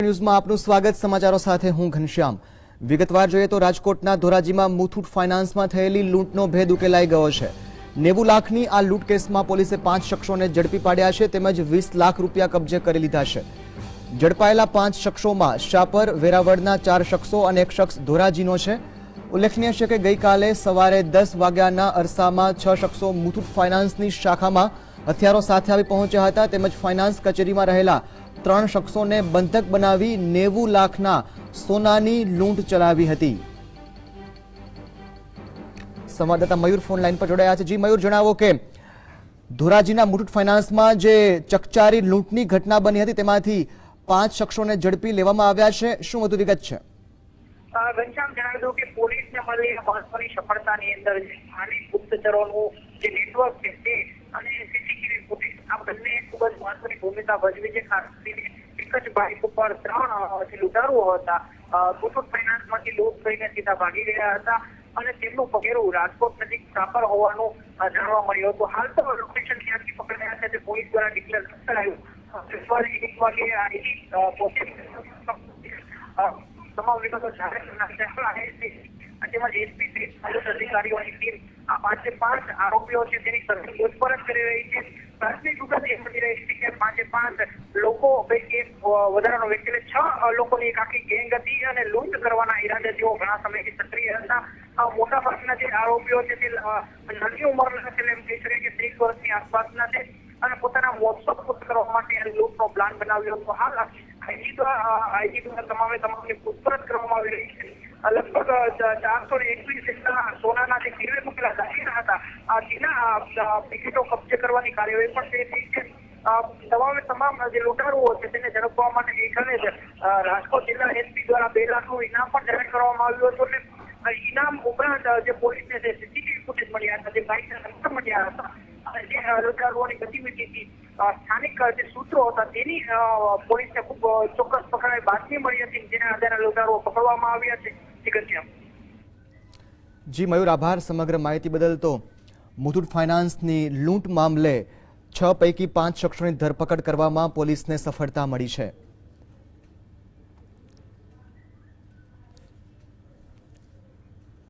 ન્યૂઝમાં આપનું સ્વાગત। સમાચારો સાથે હું ઘનશ્યામ। વિગતવાર જોઈએ તો રાજકોટના ધોરાજીમાં મુથુટ ફાઇનાન્સમાં થયેલી લૂંટનો ભેદ ઉકેલાઈ ગયો છે। 90 લાખની આ લૂંટ કેસમાં પોલીસે 5 શખ્સોને ઝડપી પાડ્યા છે તેમજ 20 લાખ રૂપિયા કબજે કરી લીધા છે। ઝડપાયેલા 5 શખ્સોમાં શાપર વેરાવળના 4 શખ્સો અને એક શખ્સ ધોરાજીનો છે। ઉલ્લેખનીય છે કે ગઈકાલે સવારે 10 વાગ્યાના અરસામાં 6 શખ્સો મુથુટ ફાઇનાન્સની શાખામાં હથિયારો સાથે આવી પહોંચ્યા હતા તેમજ ફાઇનાન્સ કચેરીમાં રહેલા 3 શખ્સોને બંધક બનાવી 90 લાખના સોનાની લૂંટ ચલાવી હતી। સંવાદદાતા મયુર ફોન લાઈન પર જોડાયા છે। જી મયુર, જણાવો કે ધોરાજીના મુથુટ ફાઇનાન્સમાં જે ચકચારી લૂંટની ઘટના બની હતી તેમાંથી 5 શખ્સોને ઝડપી લેવામાં આવ્યા છે। શું વધુ વિગત છે? ઘનશ્યામ, જણાવી દઉં કે પોલીસને મળેલી મહત્વની સફળતાની અંદર સ્થાનિક ગુપ્તચરોનું જે નેટવર્ક છે તે અને સીસીટીવી ફૂટેજ આ બંને ખૂબ જ મહત્વની ભૂમિકા ભજવી છે। ખાસ કરીને એક જ બાઇક ઉપર 3 જે લૂંટારુઓ હતા મુથુટ ફાઇનાન્સમાંથી લૂંટ કરીને સીધા ભાગી ગયા હતા અને તેમનું પગેરું રાજકોટ નજીક સાપર હોવાનું જાણવા મળ્યું હતું। હાલ તો લોકેશન ક્યાંથી પકડાયા છે તે પોલીસ દ્વારા ડિક્લેર કરાયું। સવારે 1 વાગે તમામ વિગતો જાહેર તેમજ એસપી અધિકારીઓની ટીમ આ 5 આરોપીઓ છે તેની પૂછપરછ કરી રહી છે। પ્રાથમિક વિગત એ મળી રહી છે કે 5 લોકો પૈકી વધારાનો વ્યક્તિ 6 લોકોની એક આખી ગેંગ હતી અને લૂંટ કરવાના ઈરાદે તેઓ ઘણા સમયથી સક્રિય હતા। મોટા ભાગના જે આરોપીઓ છે તે નાની ઉંમરના છે, એમ કહી શકાય કે 30 વર્ષની આસપાસના છે અને પોતાના મોત્સવ પૂર્ણ કરવા માટે લૂંટનો પ્લાન બનાવ્યો હતો। હાલ આઈજી દ્વારા તમામની પૂછપરછ કરવામાં આવી રહી છે। લગભગ 421 જેટલા સોનાના જે ગીરવે મૂકેલા દાગીના હતા તેના ટિકિટો કબજે કરવાની કાર્યવાહી પણ થઈ છે। તમામ જે લૂંટારુઓ છે તેને ઝડપવા માટે ગઈકાલે જ રાજકોટ જિલ્લા એસપી દ્વારા 2 લાખનું ઇનામ પણ જાહેર કરવામાં આવ્યું હતું અને ઇનામ ઉપરાંત જે પોલીસને જે સીસીટીવી ફૂટેજ મળ્યા હતા, જે બાઇકના નંબર મળ્યા હતા અને જે લૂંટારુઓની ગતિવિધિથી સ્થાનિક જે સૂત્રો હતા તેની પોલીસને ખૂબ ચોક્કસ પકડાય બાતમી મળી હતી, જેના આધારે લૂંટારુઓ પકડવામાં આવ્યા છે। જી મયુર, આભાર સમગ્ર માહિતી બદલ। તો મુથુટ ફાઇનાન્સની લૂંટ મામલે 6 પૈકી 5 શખ્સોની ધરપકડ કરવામાં પોલીસને સફળતા મળી છે।